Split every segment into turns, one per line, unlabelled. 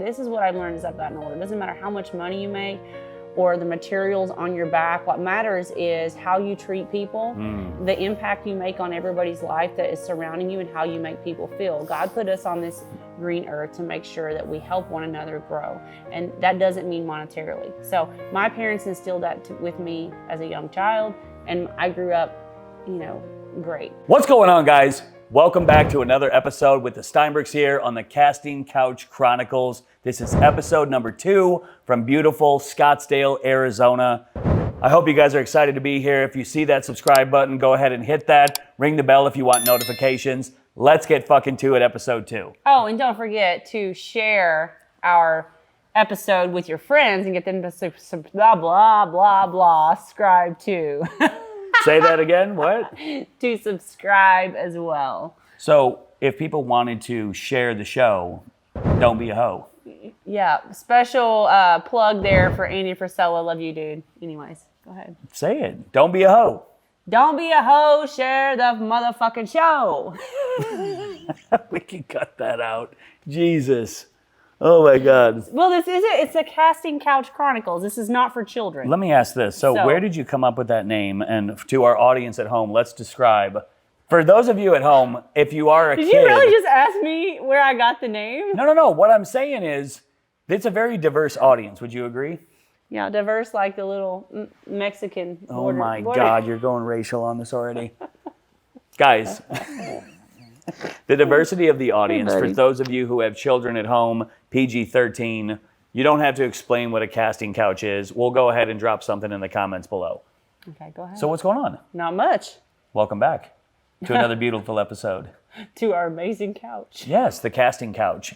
this is what I've learned as I've gotten older. It doesn't matter how much money you make or the materials on your back. What matters is how you treat people, the impact you make on everybody's life that is surrounding you, and how you make people feel. God put us on this green earth to make sure that we help one another grow. And that doesn't mean monetarily. So my parents instilled that with me as a young child, and I grew up, great.
What's going on, guys? Welcome back to another episode with the Steinbrooks here on the Casting Couch Chronicles. This is episode number 2 from beautiful Scottsdale, Arizona. I hope you guys are excited to be here. If you see that subscribe button, go ahead and hit that. Ring the bell if you want notifications. Let's get fucking to it, episode 2.
Oh, and don't forget to share our episode with your friends and get them to blah, blah, blah, blah, subscribe too.
Say that again, what?
To subscribe as well.
So if people wanted to share the show, don't be a hoe.
Yeah, special plug there for Andy Frisella. Love you, dude. Anyways, go ahead.
Say it. Don't be a hoe.
Don't be a hoe. Share the motherfucking show.
We can cut that out. Jesus. Oh my God.
Well, this is it. It's the Casting Couch Chronicles. This is not for children.
Let me ask this. So where did you come up with that name? And to our audience at home, let's describe. For those of you at home, if you are a kid.
Did you really just ask me where I got the name?
No. What I'm saying is, it's a very diverse audience. Would you agree?
Yeah, diverse like the little Mexican border.
Oh my God, you're going racial on this already. Guys, the diversity of the audience, for those of you who have children at home, PG-13, you don't have to explain what a casting couch is. We'll go ahead and drop something in the comments below.
Okay, go ahead.
So what's going on?
Not much.
Welcome back to another beautiful episode.
To our amazing couch.
Yes, the casting couch.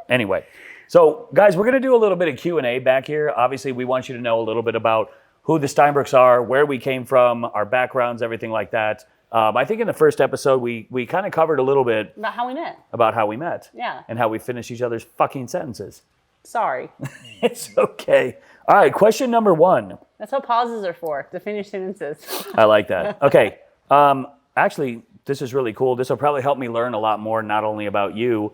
Anyway, so guys, we're going to do a little bit of Q&A back here. Obviously, we want you to know a little bit about who the Steinbrooks are, where we came from, our backgrounds, everything like that. I think in the first episode, we kind of covered a little bit
About how we met.
About how we met.
Yeah.
And how we finished each other's fucking sentences.
Sorry.
It's okay. All right, question number 1.
That's what pauses are for, to finish sentences.
I like that. Okay. Actually, this is really cool. This will probably help me learn a lot more, not only about you.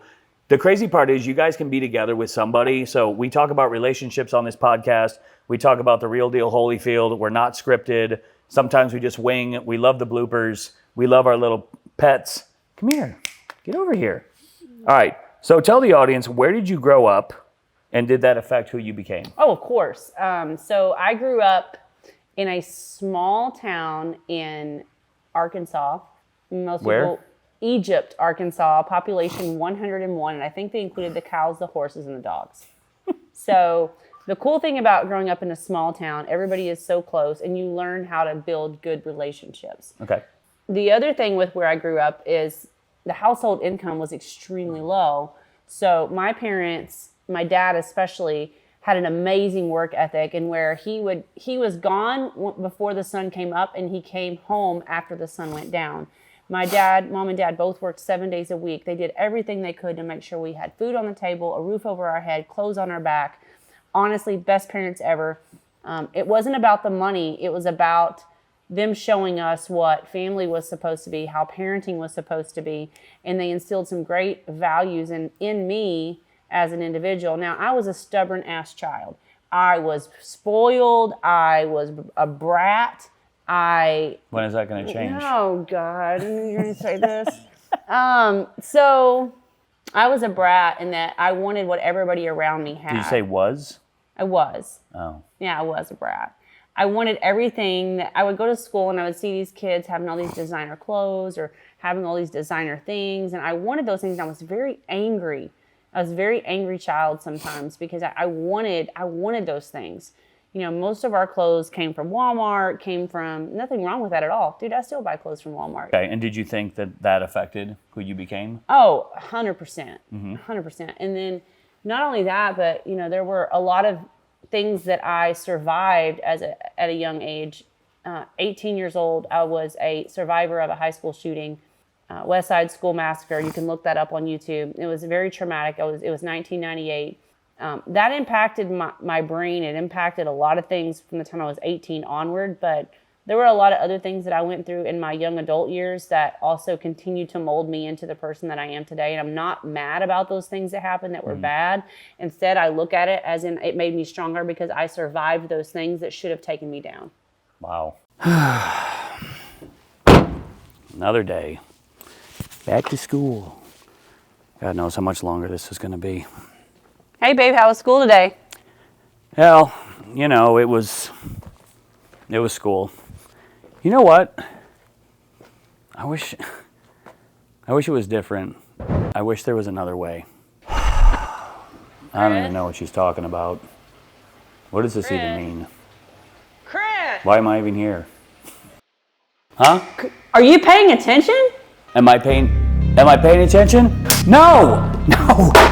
The crazy part is you guys can be together with somebody. So we talk about relationships on this podcast. We talk about the real deal Holyfield. We're not scripted. Sometimes we just wing. We love the bloopers. We love our little pets. Come here. Get over here. All right. So tell the audience, where did you grow up, and did that affect who you became?
Oh, of course. So I grew up in a small town in Arkansas. Most
Where?
people, Egypt, Arkansas, population 101, and I think they included the cows, the horses, and the dogs. So the cool thing about growing up in a small town, everybody is so close, and you learn how to build good relationships.
Okay.
The other thing with where I grew up is the household income was extremely low. So my parents, my dad especially, had an amazing work ethic, and where he was gone before the sun came up, and he came home after the sun went down. My dad, mom and dad both worked 7 days a week. They did everything they could to make sure we had food on the table, a roof over our head, clothes on our back. Honestly, best parents ever. It wasn't about the money. It was about them showing us what family was supposed to be, how parenting was supposed to be. And they instilled some great values in me as an individual. Now, I was a stubborn ass child. I was spoiled. I was a brat.
When is that going to change?
Oh, God. You're going to say this? So I was a brat in that I wanted what everybody around me had.
Did you say was?
I was.
Oh.
Yeah, I was a brat. I wanted everything. That I would go to school and I would see these kids having all these designer clothes or having all these designer things. And I wanted those things. And I was very angry. I was a very angry child sometimes because I wanted those things. You know, most of our clothes came from Walmart, came from, nothing wrong with that at all. Dude, I still buy clothes from Walmart.
Okay, and did you think that affected who you became?
Oh, 100%. 100%. And then not only that, but, you know, there were a lot of things that I survived at a young age. 18 years old, I was a survivor of a high school shooting, West Side School Massacre. You can look that up on YouTube. It was very traumatic. It was 1998. That impacted my brain. It impacted a lot of things from the time I was 18 onward, but there were a lot of other things that I went through in my young adult years that also continue to mold me into the person that I am today. And I'm not mad about those things that happened that were bad. Instead, I look at it as in it made me stronger because I survived those things that should have taken me down.
Wow. Another day. Back to school. God knows how much longer this is going to be.
Hey, babe, how was school today?
Well, you know, it was school. You know what? I wish it was different. I wish there was another way. I don't even know what she's talking about. What does this even mean?
Chris!
Why am I even here? Huh?
Are you paying attention?
Am I paying attention? No,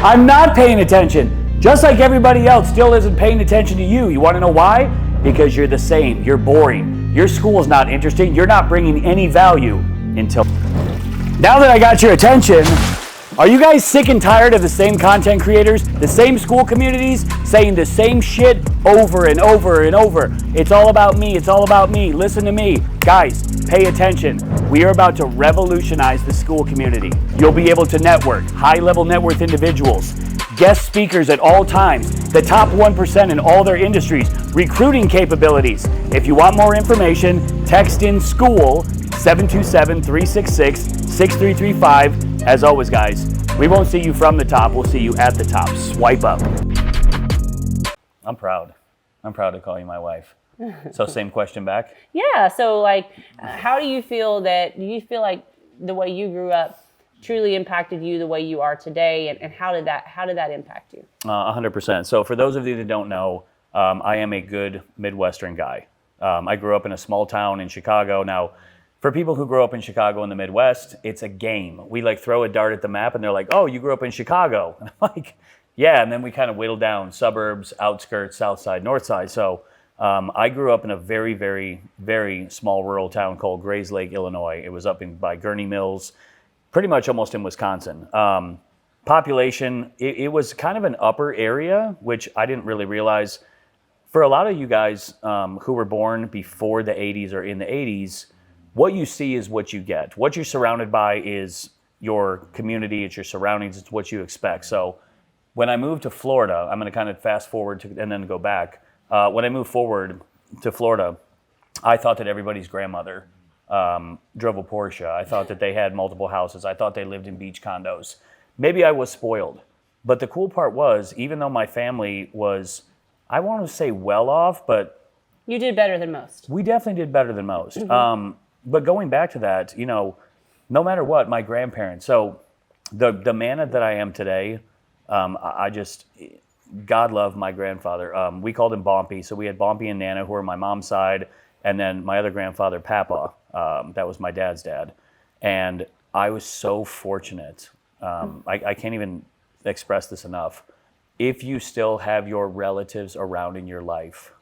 I'm not paying attention. Just like everybody else still isn't paying attention to you. You want to know why? Because you're the same. You're boring. Your school's not interesting. You're not bringing any value until... Now that I got your attention, are you guys sick and tired of the same content creators, the same school communities, saying the same shit over and over and over? It's all about me. It's all about me. Listen to me. Guys, pay attention. We are about to revolutionize the school community. You'll be able to network, high-level net worth individuals, guest speakers at all times, the top 1% in all their industries, recruiting capabilities. If you want more information, text in SCHOOL 727-366-6335. As always, guys, we won't see you from the top, we'll see you at the top. Swipe up. I'm proud. I'm proud to call you my wife. So same question back?
Yeah, so like, how do you feel like the way you grew up truly impacted you the way you are today, and how did that impact you?
100%. So for those of you that don't know, I am a good Midwestern guy. I grew up in a small town in Chicago. Now, for people who grow up in Chicago in the Midwest, it's a game. We like throw a dart at the map and they're like, oh, you grew up in Chicago. And I'm like, yeah, and then we kind of whittle down suburbs, outskirts, south side, north side. So I grew up in a very, very, very small rural town called Grays Lake, Illinois. It was up by Gurney Mills, pretty much almost in Wisconsin. Population, it was kind of an upper area, which I didn't really realize. For a lot of you guys who were born before the 80s or in the 80s, what you see is what you get. What you're surrounded by is your community, it's your surroundings, it's what you expect. So when I moved to Florida, I'm going to kind of fast forward and then go back. When I moved forward to Florida, I thought that everybody's grandmother drove a Porsche. I thought that they had multiple houses. I thought they lived in beach condos. Maybe I was spoiled. But the cool part was, even though my family was, I want to say well off, but...
You did better than most.
We definitely did better than most. Mm-hmm. But going back to that, you know, no matter what, my grandparents, so the man that I am today, God love my grandfather. We called him Bompy. So we had Bompy and Nana, who were my mom's side, and then my other grandfather, Papa, that was my dad's dad. And I was so fortunate. I can't even express this enough. If you still have your relatives around in your life,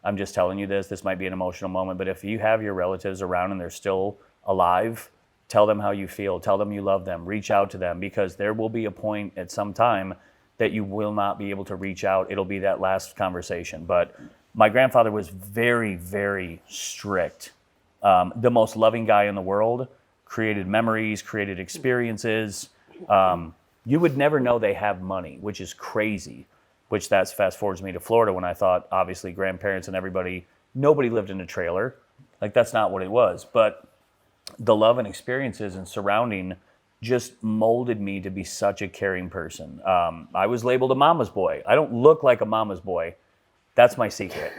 I'm just telling you this might be an emotional moment, but if you have your relatives around and they're still alive, tell them how you feel. Tell them you love them. Reach out to them, because there will be a point at some time that you will not be able to reach out. It'll be that last conversation. But my grandfather was very, very strict. The most loving guy in the world, created memories, created experiences. You would never know they have money, which is crazy, which that's fast forwards me to Florida when I thought, obviously, grandparents and nobody lived in a trailer. Like, that's not what it was. But the love and experiences and surrounding just molded me to be such a caring person. I was labeled a mama's boy. I don't look like a mama's boy. That's my secret.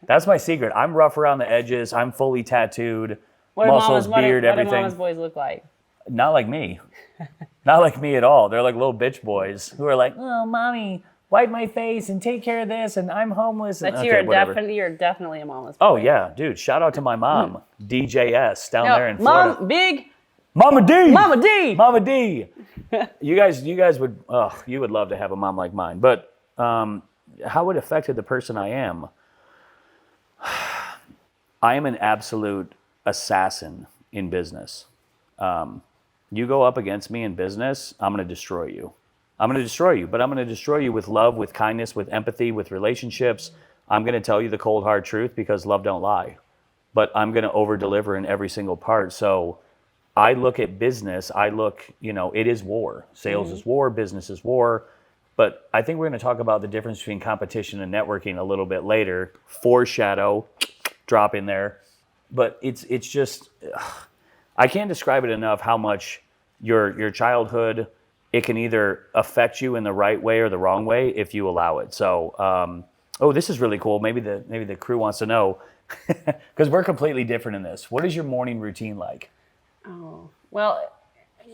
That's my secret. I'm rough around the edges. I'm fully tattooed. Muscles, beard, everything.
What do mama's boys look like?
Not like me. Not like me at all. They're like little bitch boys who are like, oh, mommy, wipe my face and take care of this, and I'm homeless. And,
you're definitely a mama's boy.
Oh, yeah, dude. Shout out to my mom, DJS, down there in Florida.
Mama D.
Mama D. You guys would, you would love to have a mom like mine. But how it affected the person I am. I am an absolute assassin in business. You go up against me in business, I'm going to destroy you. I'm going to destroy you, but I'm going to destroy you with love, with kindness, with empathy, with relationships. I'm going to tell you the cold, hard truth, because love don't lie. but I'm going to over deliver in every single part. So I look at business, it is war. Sales is war, business is war. But I think we're going to talk about the difference between competition and networking a little bit later. Foreshadow, drop in there. But it's just, I can't describe it enough how much your childhood, it can either affect you in the right way or the wrong way if you allow it. So, this is really cool. Maybe the crew wants to know, because we're completely different in this. What is your morning routine like?
Oh, well,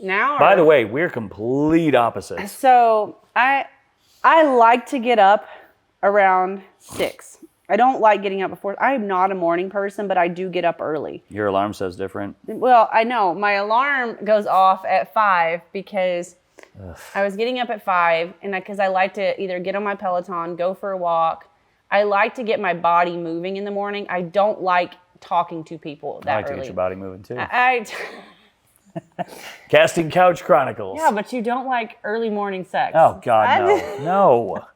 now.
By the way, we're complete opposites.
So I like to get up around 6. I don't like getting up before. I am not a morning person, but I do get up early.
Your alarm says different.
Well, I know. My alarm goes off at 5 because I was getting up at 5, and because I like to either get on my Peloton, go for a walk. I like to get my body moving in the morning. I don't like talking to people that early.
I like to get your body moving too. Casting Couch Chronicles.
Yeah, but you don't like early morning sex.
Oh, God, no.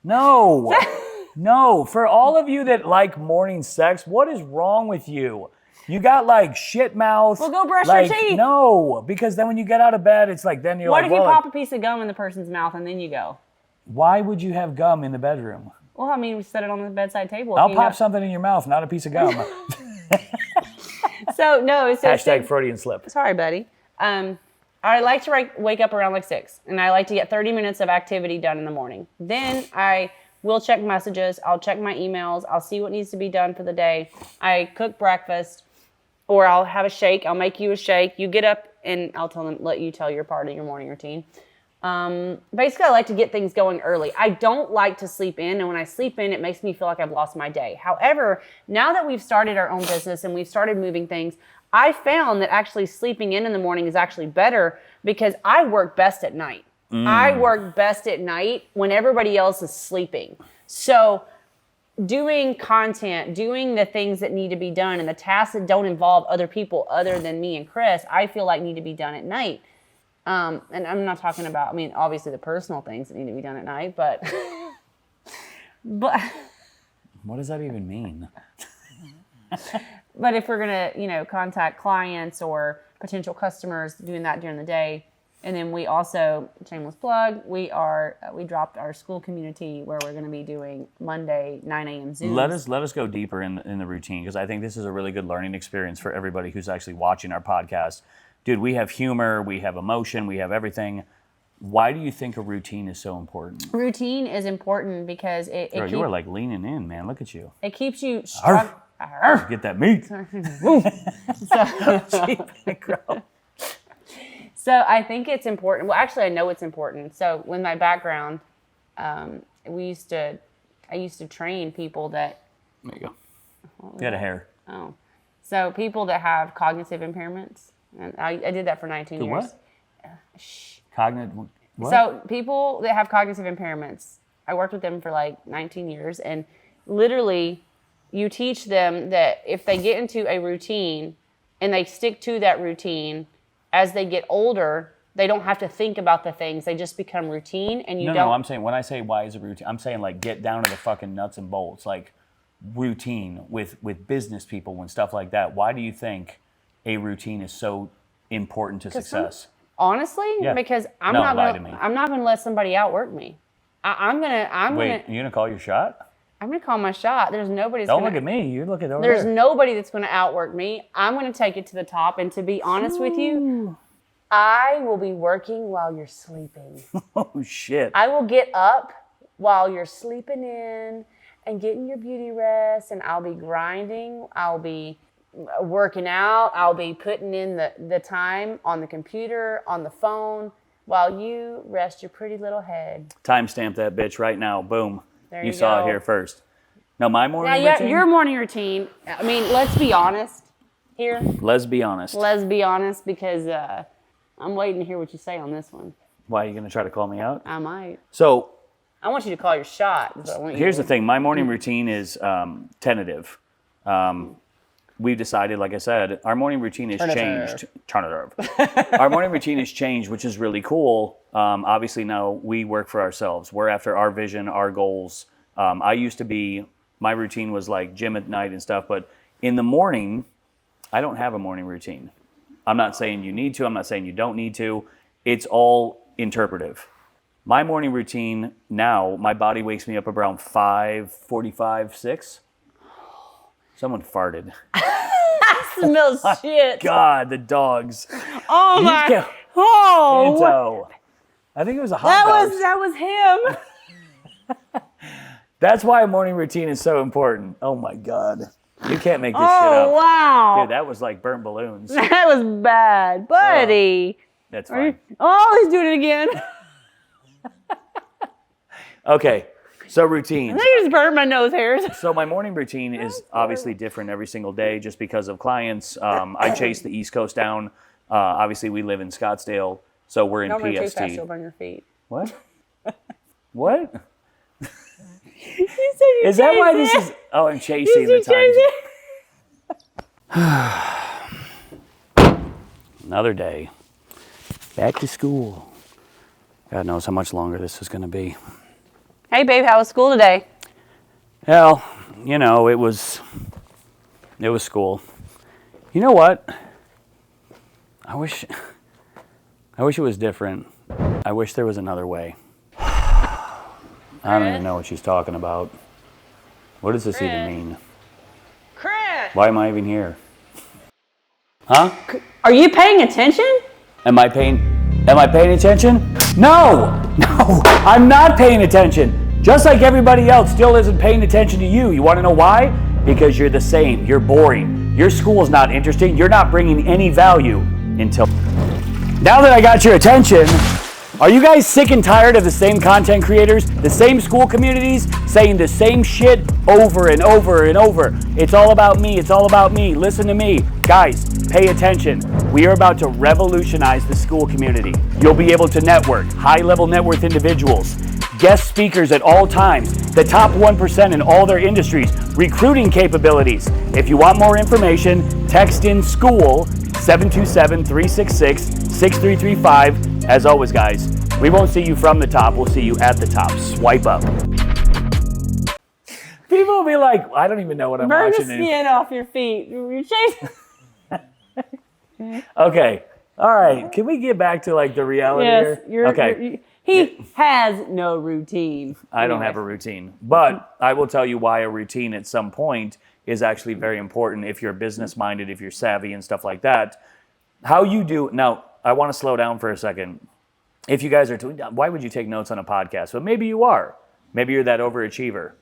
No. For all of you that like morning sex, what is wrong with you? You got like shit mouth.
Well, go brush your teeth.
No, because then when you get out of bed, it's like, then you're
what
like,
if you pop a piece of gum in the person's mouth and then you go?
Why would you have gum in the bedroom?
Well, I mean, we set it on the bedside table.
I'll pop something in your mouth, not a piece of gum.
So, no.
Hashtag Freudian slip.
Sorry, buddy. I like to wake up around like 6, and I like to get 30 minutes of activity done in the morning. Then I will check messages. I'll check my emails. I'll see what needs to be done for the day. I cook breakfast, or I'll have a shake. I'll make you a shake. You get up, and I'll let you tell your part of your morning routine. Basically, I like to get things going early. I don't like to sleep in, and when I sleep in, it makes me feel like I've lost my day. However, now that we've started our own business and we've started moving things, I found that actually sleeping in the morning is actually better because I work best at night. I work best at night when everybody else is sleeping. So doing content, doing the things that need to be done, and the tasks that don't involve other people other than me and Chris, I feel like need to be done at night. And I'm not talking about, obviously the personal things that need to be done at night, but
What does that even mean?
But if we're gonna, contact clients or potential customers, doing that during the day. And then we also, shameless plug, we dropped our school community where we're going to be doing Monday 9 a.m. Zooms.
Let us go deeper in the routine, because I think this is a really good learning experience for everybody who's actually watching our podcast. Dude, we have humor, we have emotion, we have everything. Why do you think a routine is so important?
Routine is important because it
Girl, you are like leaning in, man. Look at you.
It keeps you strong.
Get that meat.
So I think it's important. Well, actually, I know it's important. So with my background, I used to train people that.
There you go. You had a hair.
Oh, so people that have cognitive impairments, and I did that for 19 years.
What? Cognitive. What?
So people that have cognitive impairments, I worked with them for like 19 years, and literally, you teach them that if they get into a routine and they stick to that routine, as they get older, they don't have to think about the things. They just become routine, and
No, I'm saying, when I say why is it routine, I'm saying like get down to the fucking nuts and bolts, like routine with business people and stuff like that. Why do you think a routine is so important to success?
Honestly,
Yeah.
because I'm
No,
not
lie to me.
gonna let somebody outwork me.
Wait, you gonna call your shot?
I'm gonna call my shot. There's nobody.
Don't look at me. You look at over
There's
there.
nobody that's gonna outwork me. I'm gonna take it to the top. And to be honest with you, I will be working while you're sleeping.
Oh shit!
I will get up while you're sleeping in and getting your beauty rest, and I'll be grinding. I'll be working out. I'll be putting in the time on the computer, on the phone, while you rest your pretty little head.
Timestamp that bitch right now. Boom.
There
you saw
go.
it here first. Now my morning
Now,
routine.
your morning routine. Let's be honest here.
Let's be honest.
Let's be honest, because I'm waiting to hear what you say on this one.
Why are you gonna try to call me out?
I might.
So
I want you to call your shot.
here's the thing. My morning routine is tentative. We've decided, like I said, our morning routine has changed. Our morning routine has changed, which is really cool. Obviously now we work for ourselves. We're after our vision, our goals. My routine was like gym at night and stuff, but In the morning, I don't have a morning routine. I'm not saying you need to. I'm not saying you don't need to. It's all interpretive. My morning routine now, my body wakes me up around 5:45, 6. Someone farted.
Smells shit.
God, the dogs.
Oh my. Oh.
Pinto. I think it was a hot dog.
That was him.
That's why a morning routine is so important. Oh my God. You can't make this shit
Oh
up.
wow.
Dude, that was like burnt balloons.
That was bad, buddy.
That's fine.
Oh, he's doing it again.
Okay, so routines.
I just burned my nose hairs.
So my morning routine is obviously different every single day just because of clients. I chase the East Coast down. Obviously, we live in Scottsdale, so we're in PST.
You'll burn your feet.
What? What?
You said you
Is that why
chased
this
it.
is? Oh, I'm chasing the times. Another day. Back to school. God knows how much longer this is going to be.
Hey, babe, how was school today?
Well, you know, it was school. You know what? I wish it was different. I wish there was another way. I don't even know what she's talking about. What does this even mean?
Chris!
Why am I even here? Huh?
Are you paying attention?
Am I paying attention? No, I'm not paying attention. Just like everybody else still isn't paying attention to you. You want to know why? Because you're the same. You're boring. Your school is not interesting. You're not bringing any value until... Now that I got your attention, are you guys sick and tired of the same content creators, the same school communities, saying the same shit over and over and over? It's all about me. It's all about me. Listen to me. Guys, pay attention. We are about to revolutionize the school community. You'll be able to network, high-level net worth individuals, guest speakers at all times, the top 1% in all their industries, recruiting capabilities. If you want more information, text in SCHOOL 727-366-6335. As always, guys, we won't see you from the top, we'll see you at the top. Swipe up. People will be like, I don't even know what I'm
Burn
watching.
the skin off your feet. You're chasing.
Okay. All right. Can we get back to like the reality
Yes,
here? Okay.
he has no routine.
I don't have a routine, but I will tell you why a routine at some point is actually very important if you're business minded, if you're savvy and stuff like that. How you do now, I want to slow down for a second. If you guys are, why would you take notes on a podcast? But maybe you are. Maybe you're that overachiever.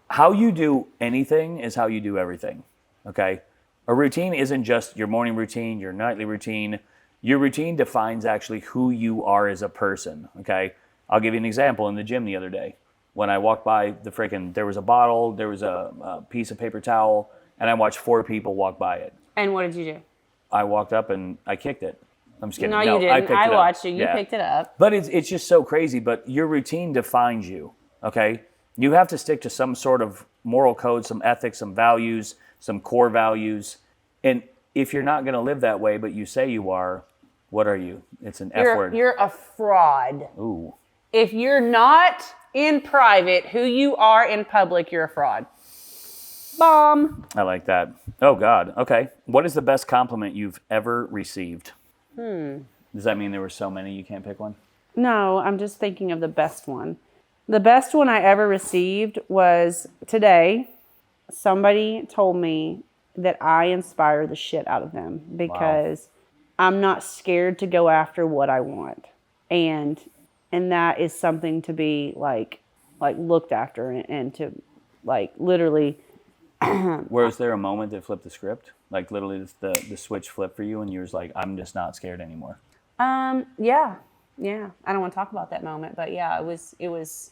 How you do anything is how you do everything. Okay. A routine isn't just your morning routine, your nightly routine. Your routine defines actually who you are as a person, okay? I'll give you an example in the gym the other day. When I walked by there was a bottle, there was a piece of paper towel, and I watched 4 people walk by it.
And what did you do?
I walked up and I kicked it. I'm just kidding.
No, you didn't. I watched you. You
Yeah.
picked it up.
But it's just so crazy, but your routine defines you, okay? You have to stick to some sort of moral code, some ethics, some values, some core values. And if you're not going to live that way, but you say you are, what are you? It's an F word.
You're a fraud.
Ooh.
If you're not in private who you are in public, you're a fraud. Bomb.
I like that. Oh, God. Okay. What is the best compliment you've ever received? Does that mean there were so many you can't pick one?
No, I'm just thinking of the best one. The best one I ever received was today. Somebody told me that I inspire the shit out of them because I'm not scared to go after what I want. And that is something to be like looked after and to like literally.
Was there a moment that flipped the script? Like literally the switch flipped for you and you was like, I'm just not scared anymore.
Yeah. I don't want to talk about that moment, but yeah, it was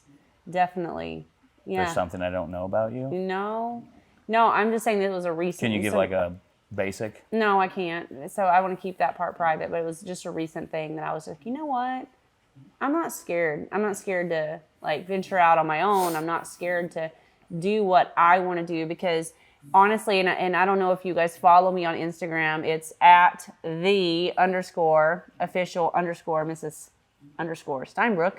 definitely, yeah.
There's something I don't know about you?
No, I'm just saying this was a recent.
Can you give like a basic?
No, I can't. So I want to keep that part private, but it was just a recent thing that I was like, you know what? I'm not scared. I'm not scared to like venture out on my own. I'm not scared to do what I want to do because honestly, and I don't know if you guys follow me on Instagram, it's at @the_official_Mrs_Steinbrook.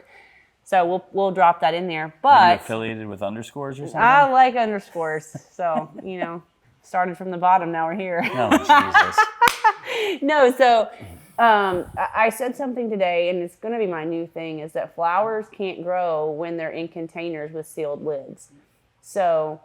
So we'll drop that in there. But
Are you affiliated with underscores or something?
I like underscores. So, you know, Started from the bottom, now we're here.
Oh, Jesus.
No, so I said something today, and it's going to be my new thing, is that flowers can't grow when they're in containers with sealed lids. So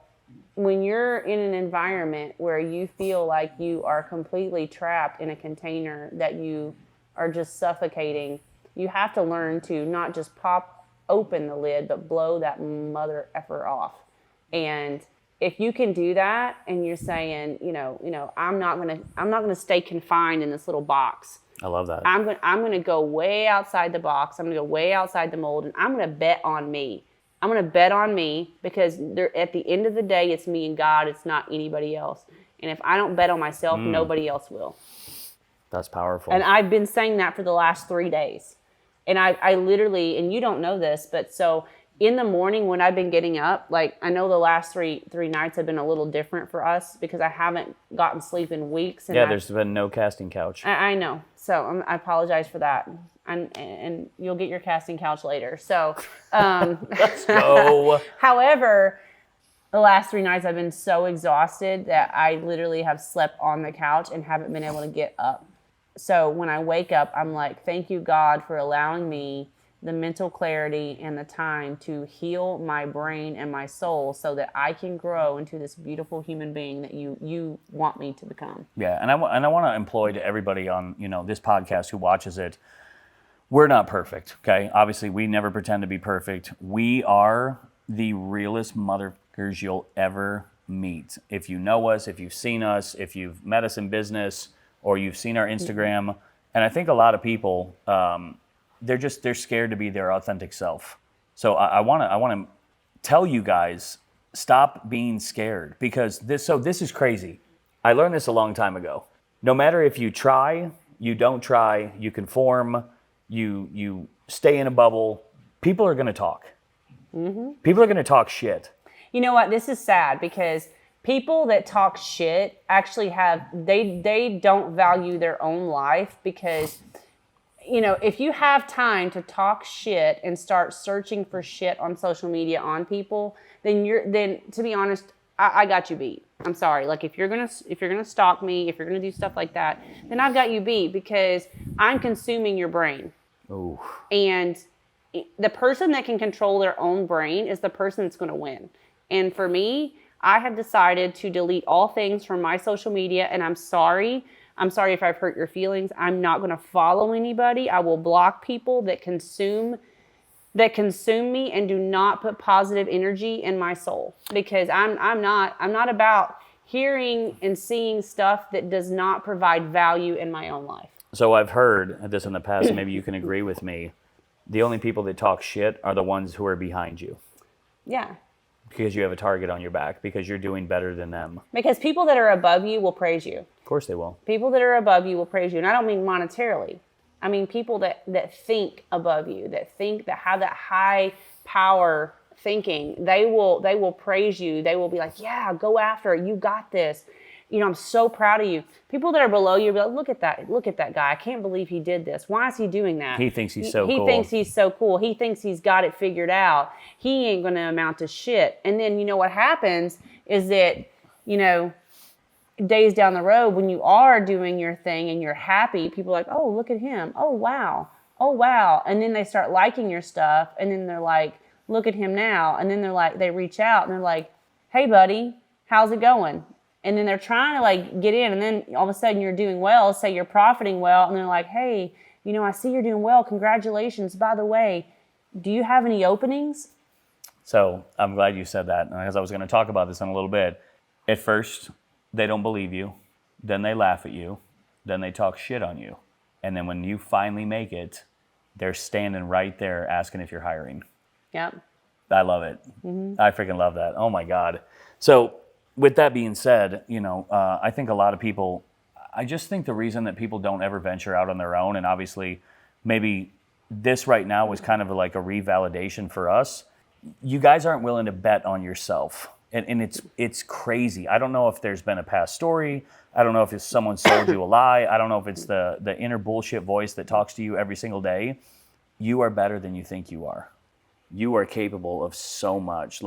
when you're in an environment where you feel like you are completely trapped in a container, that you are just suffocating, you have to learn to not just pop open the lid, but blow that mother effer off. And if you can do that, and you're saying, I'm not gonna stay confined in this little box.
I love that.
I'm gonna go way outside the box. I'm gonna go way outside the mold, and I'm gonna bet on me. I'm gonna bet on me, because at the end of the day, it's me and God. It's not anybody else. And if I don't bet on myself, nobody else will.
That's powerful.
And I've been saying that for the last 3 days. And I literally, and you don't know this, but so in the morning when I've been getting up, like, I know the last three nights have been a little different for us because I haven't gotten sleep in weeks. And
there's been no casting couch.
I know. So I apologize for that. And you'll get your casting couch later. So,
Let's go.
However, the last 3 nights I've been so exhausted that I literally have slept on the couch and haven't been able to get up. So when I wake up, I'm like, thank you, God, for allowing me the mental clarity and the time to heal my brain and my soul so that I can grow into this beautiful human being that you want me to become.
Yeah, and I want to employ to everybody on, this podcast who watches it, we're not perfect, okay? Obviously, we never pretend to be perfect. We are the realest motherfuckers you'll ever meet. If you know us, if you've seen us, if you've met us in business, or you've seen our Instagram, and I think a lot of people, they're scared to be their authentic self. So I want to tell you guys, stop being scared, because this is crazy. I learned this a long time ago. No matter if you try, you don't try, you conform, you stay in a bubble, people are going to talk. Mm-hmm. People are going to talk shit.
You know what? This is sad, because people that talk shit actually they don't value their own life, because, if you have time to talk shit and start searching for shit on social media on people, then to be honest, I got you beat. I'm sorry. Like, if you're gonna stalk me, if you're gonna do stuff like that, then I've got you beat, because I'm consuming your brain.
Ooh.
And the person that can control their own brain is the person that's going to win. And for me, I have decided to delete all things from my social media, and I'm sorry. I'm sorry if I've hurt your feelings. I'm not going to follow anybody. I will block people that consume me and do not put positive energy in my soul, because I'm not about hearing and seeing stuff that does not provide value in my own life.
So I've heard this in the past, maybe you can agree with me. The only people that talk shit are the ones who are behind you.
Yeah.
Because you have a target on your back, because you're doing better than them.
Because people that are above you will praise you.
Of course they will.
People that are above you will praise you. And I don't mean monetarily. I mean people that think above you, that have that high power thinking. They will praise you. They will be like, yeah, go after it. You got this. I'm so proud of you. People that are below you will be like, look at that guy. I can't believe he did this. Why is he doing that?
He thinks he's so cool.
He thinks he's so cool. He thinks he's got it figured out. He ain't going to amount to shit. And then, what happens is that, days down the road, when you are doing your thing and you're happy, people are like, oh, look at him. Oh, wow. Oh, wow. And then they start liking your stuff. And then they're like, look at him now. And then they reach out and they're like, hey, buddy, how's it going? And then they're trying to get in, and then all of a sudden you're doing well, say you're profiting well, and they're like, hey, I see you're doing well. Congratulations. By the way, do you have any openings?
So I'm glad you said that, because I was going to talk about this in a little bit. At first, they don't believe you. Then they laugh at you. Then they talk shit on you. And then when you finally make it, they're standing right there asking if you're hiring.
Yep.
I love it. Mm-hmm. I freaking love that. Oh my God. So with that being said, I think a lot of people, I just think the reason that people don't ever venture out on their own, and obviously maybe this right now was kind of like a revalidation for us. You guys aren't willing to bet on yourself. And it's crazy. I don't know if there's been a past story. I don't know if it's someone sold you a lie. I don't know if it's the inner bullshit voice that talks to you every single day. You are better than you think you are. You are capable of so much.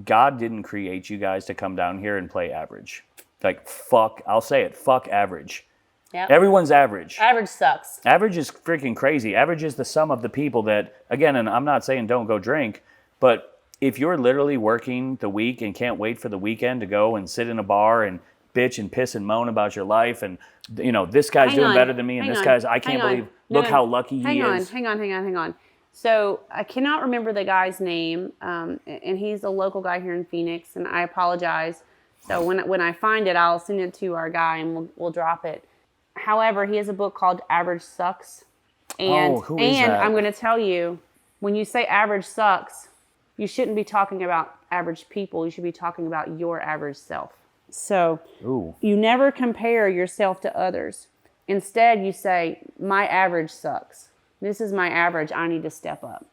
God didn't create you guys to come down here and play average. Like, fuck, I'll say it, fuck average.
Yep.
Everyone's average.
Average sucks.
Average is freaking crazy. Average is the sum of the people that, again, and I'm not saying don't go drink, but if you're literally working the week and can't wait for the weekend to go and sit in a bar and bitch and piss and moan about your life and, you know, this guy's doing better than me and this guy's, I can't believe, look how lucky he is.
Hang on. So I cannot remember the guy's name, and he's a local guy here in Phoenix, and I apologize. So when I find it, I'll send it to our guy and we'll drop it. However, he has a book called Average Sucks. And,
who is that?
I'm going to tell you, when you say average sucks, you shouldn't be talking about average people. You should be talking about your average self. So you never compare yourself to others. Instead, you say, my average sucks. This is my average. I need to step up.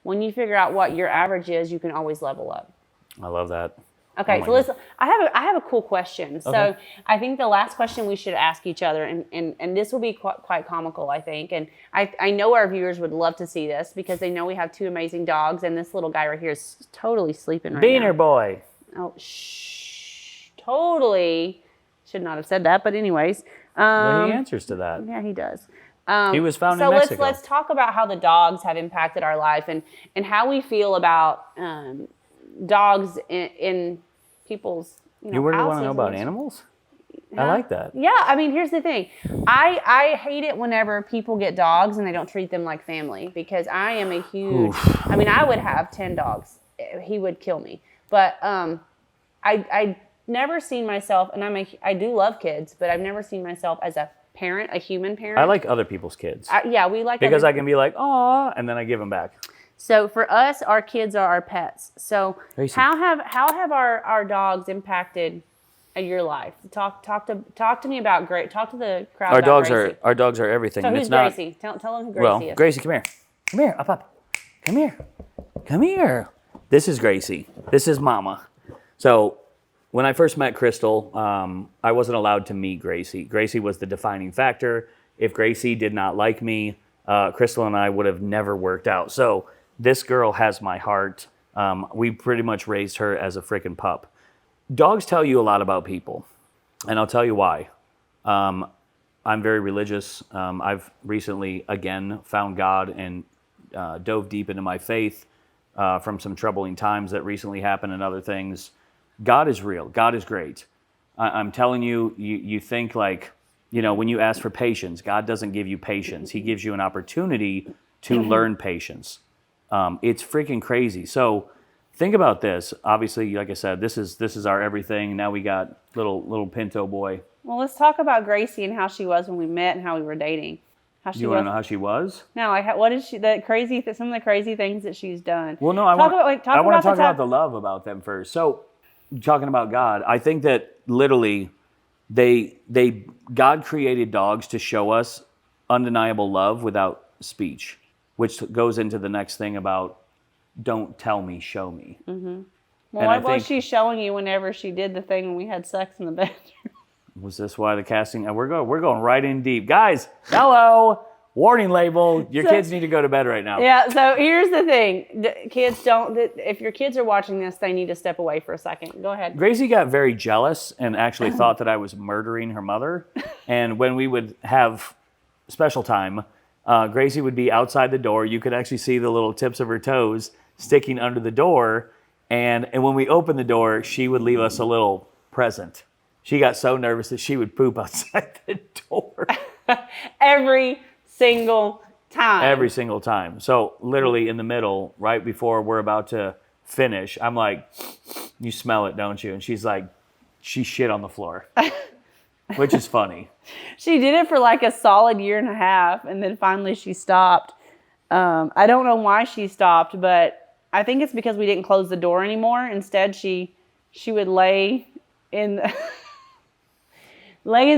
When you figure out what your average is, you can always level up.
I love that.
Okay, so listen, I have a cool question. So
Okay.
I think the last question we should ask each other, and this will be quite comical, I think. And I know our viewers would love to see this because they know we have two amazing dogs, and this little guy right here is totally sleeping right now.
Beaner boy.
Oh, shh. Totally. Should not have said that, but anyways.
Well, he answers to that.
Yeah, he does.
He was found in Mexico.
So let's talk about how the dogs have impacted our life and how we feel about dogs in people's
You really want to know about
houses.
animals? I like that.
Yeah, I mean, here's the thing. I hate it whenever people get dogs and they don't treat them like family because I am a huge. I mean, I would have 10 dogs. He would kill me. But I never seen myself, and I do love kids, but I've never seen myself as a parent, a human parent.
I like other people's kids.
Yeah, we like
because
other-
I can be like, aw, and then I give them back.
So for us, our kids are our pets. So
Gracie.
how have our dogs impacted your life? Talk to me about talk to the crowd.
Our
about
dogs
Gracie.
our dogs are everything.
So
and
who's
it's not,
Gracie? Tell them who Gracie is.
Gracie, come here. Come here, up, up. Come here. Come here. This is Gracie. This is Mama. So when I first met Crystal, I wasn't allowed to meet Gracie. Gracie was the defining factor. If Gracie did not like me, Crystal and I would have never worked out. So this girl has my heart. We pretty much raised her as a freaking pup. Dogs tell you a lot about people, and I'll tell you why. I'm very religious. I've recently, again, found God and dove deep into my faith from some troubling times that recently happened and other things. God is real. God is great. I'm telling you, you think like, you know, when you ask for patience, God doesn't give you patience. He gives you an opportunity to learn patience. It's freaking crazy. So think about this. Obviously, like I said, this is our everything. Now we got little Pinto boy.
Well, let's talk about Gracie and how she was when we met and how we were dating. How she
You want to know how she was?
No, what is she? Some of the crazy things that she's done.
Well, no, I want to talk about the love about them first. So, talking about God, I think that literally, God created dogs to show us undeniable love without speech, which goes into the next thing about don't tell me, show me.
Mm-hmm. Well, what was she showing you whenever she did the thing when we had sex in the bedroom?
Was this why the casting? We're going right in deep, guys. Hello, warning label. Your kids need to go to bed right now.
Yeah. So here's the thing: kids don't. If your kids are watching this, they need to step away for a second. Go ahead.
Gracie got very jealous and actually thought that I was murdering her mother. And when we would have special time, Gracie would be outside the door. You could actually see the little tips of her toes sticking under the door. And when we opened the door, she would leave us a little present. She got so nervous that she would poop outside the door.
Every single time.
Every single time. So literally in the middle, right before we're about to finish, I'm like, you smell it, don't you? And she's like, she shit on the floor, which is funny.
She did it for like a solid year and a half, and then finally she stopped. I don't know why she stopped, but I think it's because we didn't close the door anymore. Instead, she would lay in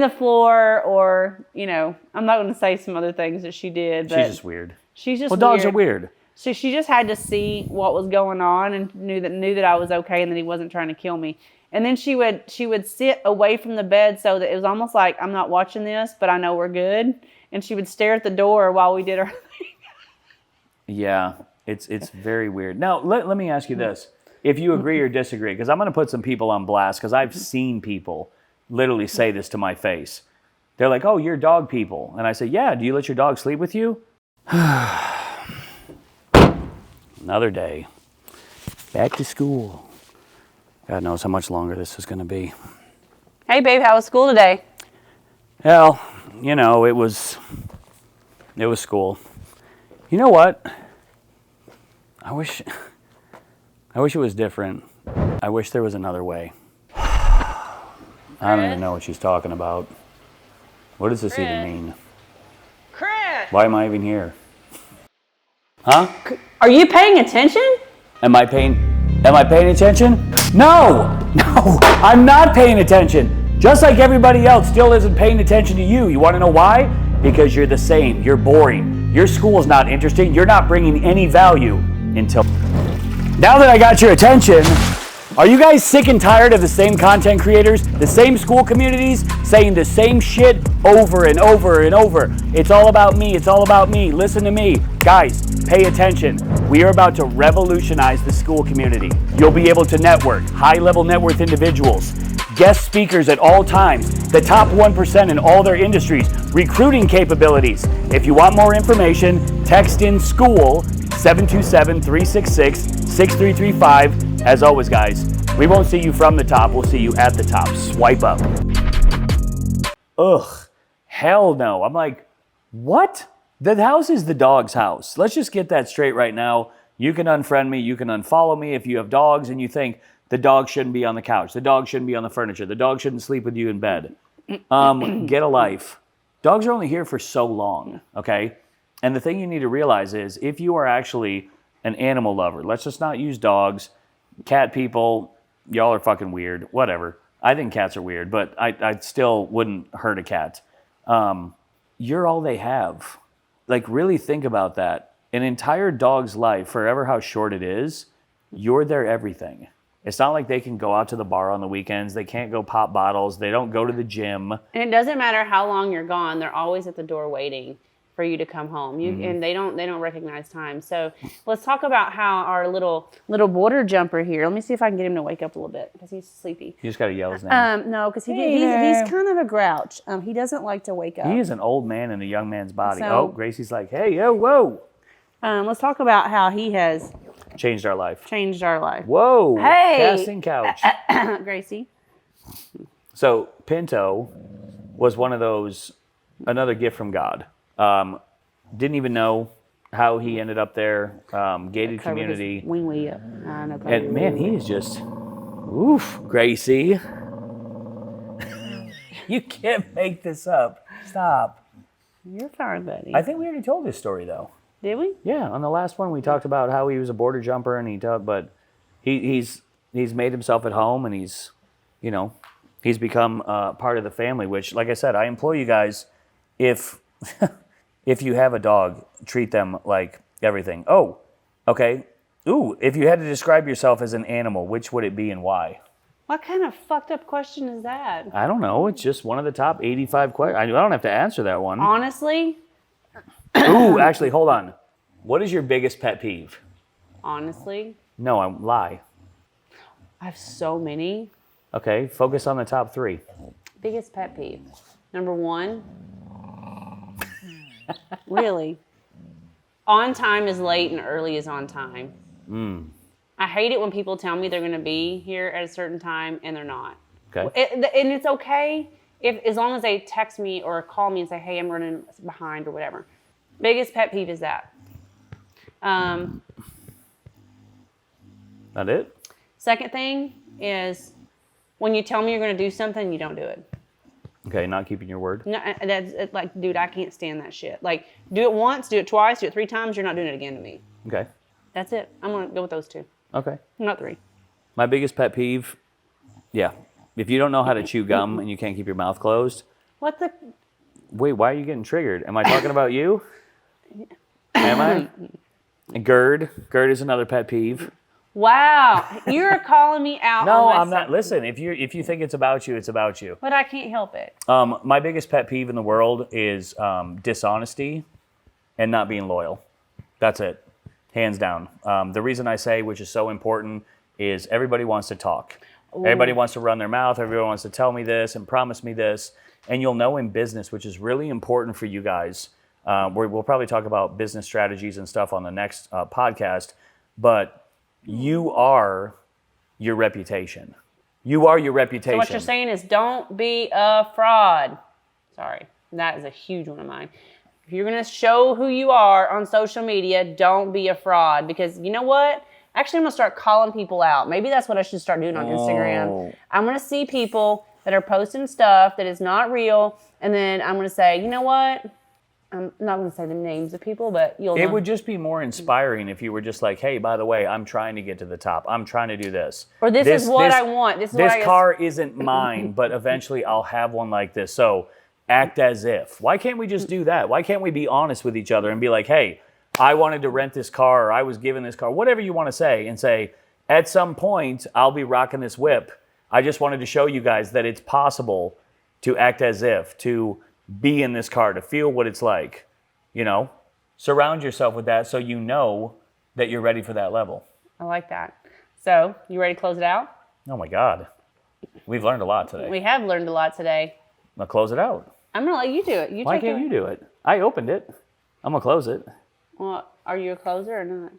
the floor, or, you know, I'm not going to say some other things that she did. But
She's just weird.
She's just
well, dogs are weird.
So she just had to see what was going on and knew that I was okay and that he wasn't trying to kill me. And then she would sit away from the bed so that it was almost like, I'm not watching this, but I know we're good. And she would stare at the door while we did our thing.
Yeah, it's very weird. Now, let me ask you this. If you agree or disagree, because I'm going to put some people on blast, because I've seen people literally say this to my face. They're like, oh, you're dog people. And I say, yeah, do you let your dog sleep with you? Another day. Back to school. God knows how much longer this is going to be.
Hey, babe, how was school today?
Well, you know, it was school. You know what? I wish it was different. I wish there was another way. I don't even know what she's talking about. What does this even mean?
Chris!
Why am I even here? Huh?
Are you paying attention?
Am I paying attention? No, I'm not paying attention. Just like everybody else still isn't paying attention to you. You want to know why? Because you're the same. You're boring. Your school's not interesting. You're not bringing any value until... Now that I got your attention, are you guys sick and tired of the same content creators, the same school communities, saying the same shit over and over and over? It's all about me. It's all about me. Listen to me. Guys, pay attention. We are about to revolutionize the school community. You'll be able to network, high-level net worth individuals, guest speakers at all times, the top 1% in all their industries, recruiting capabilities. If you want more information, text in SCHOOL 727-366-6335. As always, guys, we won't see you from the top, we'll see you at the top. Swipe up. Ugh, hell no. I'm like, what? The house is the dog's house. Let's just get that straight right now. You can unfriend me, you can unfollow me if you have dogs and you think the dog shouldn't be on the couch, the dog shouldn't be on the furniture, the dog shouldn't sleep with you in bed. Get a life. Dogs are only here for so long, okay? And the thing you need to realize is if you are actually an animal lover, let's just not use dogs, cat people, y'all are fucking weird, whatever. I think cats are weird, but I still wouldn't hurt a cat. You're all they have. Like, really think about that. An entire dog's life, forever how short it is, you're their everything. It's not like they can go out to the bar on the weekends. They can't go pop bottles. They don't go to the gym.
And it doesn't matter how long you're gone. They're always at the door waiting for you to come home. And they don't recognize time. So let's talk about how our little border jumper here. Let me see if I can get him to wake up a little bit because he's sleepy.
You just got to yell his name.
No, because he's kind of a grouch. He doesn't like to wake up.
He is an old man in a young man's body.
So,
Gracie's like, hey, yo, whoa.
Let's talk about how he has
Changed our life.
Whoa. Hey.
Casting couch.
Gracie.
So Pinto was one of those, another gift from God. Didn't even know how he ended up there. Gated community.
Wing up.
And man, he is just, oof, Gracie. You can't make this up. Stop.
You're fine, buddy.
I think we already told this story though.
Did we?
Yeah, on the last one we talked about how he was a border jumper and but he's made himself at home and he's become part of the family, which, like I said, I implore you guys, if you have a dog, treat them like everything. Oh, okay. Ooh, if you had to describe yourself as an animal, which would it be and why?
What kind of fucked up question is that?
I don't know. It's just one of the top 85 questions. I don't have to answer that one.
Honestly?
Ooh, actually, hold on. What is your biggest pet peeve?
Honestly?
No, I lie.
I have so many.
Okay, focus on the top 3.
Biggest pet peeve. Number 1. Really? On time is late and early is on time. I hate it when people tell me they're going to be here at a certain time and they're not.
Okay.
And it's okay as long as they text me or call me and say, hey, I'm running behind or whatever. Biggest pet peeve is that.
That it?
Second thing is when you tell me you're going to do something, you don't do it.
Okay, not keeping your word.
No, that's like, dude, I can't stand that shit. Like, do it once, do it twice, do it 3 times. You're not doing it again to me.
Okay.
That's it. I'm going to go with those 2.
Okay.
Not 3.
My biggest pet peeve, yeah. If you don't know how to chew gum and you can't keep your mouth closed.
What the?
Wait, why are you getting triggered? Am I talking about you? Am I? GERD. GERD is another pet peeve.
Wow. You're calling me out.
No, I'm not. Listen, if you think it's about you, it's about you.
But I can't help it.
My biggest pet peeve in the world is dishonesty and not being loyal. That's it. Hands down. The reason I say, which is so important, is everybody wants to talk. Everybody wants to run their mouth. Everyone wants to tell me this and promise me this. And you'll know in business, which is really important for you guys. We'll probably talk about business strategies and stuff on the next podcast. But you are your reputation. You are your reputation.
So what you're saying is don't be a fraud. Sorry, that is a huge one of mine. If you're going to show who you are on social media, don't be a fraud. Because you know what? Actually, I'm going to start calling people out. Maybe that's what I should start doing on Instagram. I'm going to see people that are posting stuff that is not real. And then I'm going to say, you know what? I'm not going to say the names of people, but you'll know.
It would just be more inspiring if you were just like, hey, by the way, I'm trying to get to the top. I'm trying to do this.
Or this is what I want. This
car isn't mine, but eventually I'll have one like this. So act as if. Why can't we just do that? Why can't we be honest with each other and be like, hey, I wanted to rent this car, or I was given this car, whatever you want to say, and say, at some point, I'll be rocking this whip. I just wanted to show you guys that it's possible to act as if, to be in this car, to feel what it's like. You know, surround yourself with that so you know that you're ready for that level.
I like that. So, you ready to close it out?
Oh my God. We've learned a lot today.
We have learned a lot today.
Now close it out.
I'm going to let you do it.
Why can't you do it? I opened it. I'm going to close it.
Well, are you a closer or not?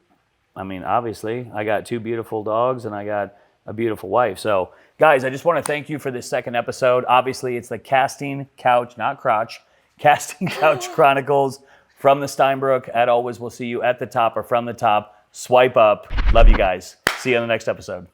I mean, obviously, I got 2 beautiful dogs and I got a beautiful wife. So, guys, I just want to thank you for this second episode. Obviously, it's the Casting Couch, not Crotch, Casting Couch Chronicles from the Steinbrook. As always, we'll see you at the top or from the top. Swipe up. Love you guys. See you on the next episode.